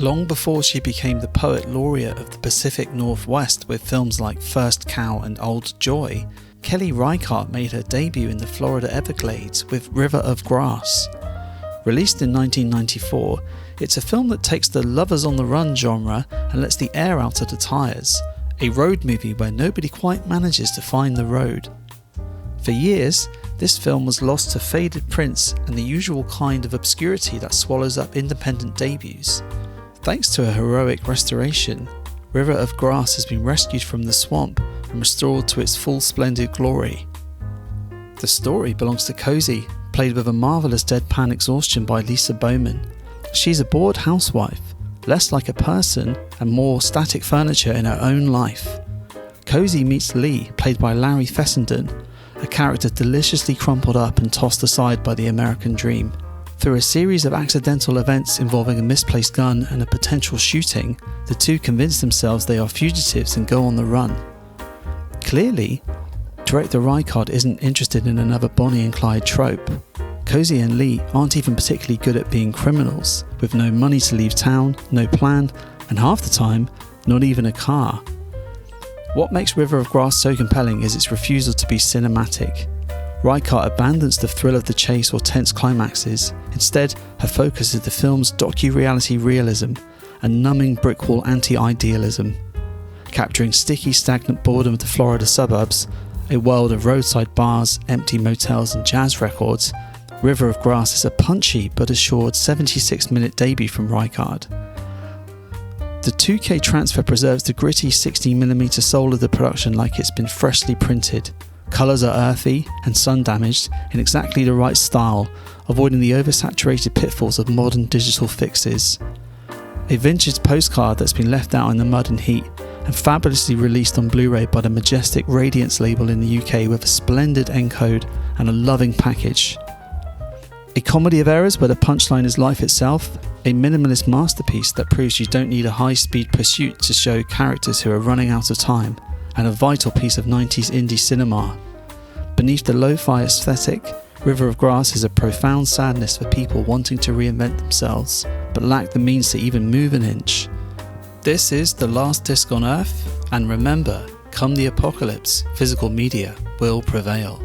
Long before she became the poet laureate of the Pacific Northwest with films like First Cow and Old Joy, Kelly Reichardt made her debut in the Florida Everglades with River of Grass. Released in 1994, it's a film that takes the lovers on the run genre and lets the air out of the tyres, a road movie where nobody quite manages to find the road. For years, this film was lost to faded prints and the usual kind of obscurity that swallows up independent debuts. Thanks to a heroic restoration, River of Grass has been rescued from the swamp and restored to its full splendid glory. The story belongs to Cozy, played with a marvellous deadpan exhaustion by Lisa Bowman. She's a bored housewife, less like a person and more static furniture in her own life. Cozy meets Lee, played by Larry Fessenden, a character deliciously crumpled up and tossed aside by the American dream. Through a series of accidental events involving a misplaced gun and a potential shooting, the two convince themselves they are fugitives and go on the run. Clearly, director Reichardt isn't interested in another Bonnie and Clyde trope. Cozy and Lee aren't even particularly good at being criminals, with no money to leave town, no plan, and half the time, not even a car. What makes River of Grass so compelling is its refusal to be cinematic. Reichardt abandons the thrill of the chase or tense climaxes. Instead, her focus is the film's docu-reality realism and numbing brick wall anti-idealism. Capturing sticky, stagnant boredom of the Florida suburbs, a world of roadside bars, empty motels and jazz records, River of Grass is a punchy but assured 76-minute debut from Reichardt. The 2K transfer preserves the gritty 16mm soul of the production like it's been freshly printed. Colours are earthy and sun-damaged in exactly the right style, avoiding the oversaturated pitfalls of modern digital fixes. A vintage postcard that's been left out in the mud and heat, and fabulously released on Blu-ray by the majestic Radiance label in the UK with a splendid encode and a loving package. A comedy of errors where the punchline is life itself, a minimalist masterpiece that proves you don't need a high-speed pursuit to show characters who are running out of time, and a vital piece of 90s indie cinema. Beneath the lo-fi aesthetic, River of Grass is a profound sadness for people wanting to reinvent themselves, but lack the means to even move an inch. This is The Last Disc on Earth, and remember, come the apocalypse, physical media will prevail.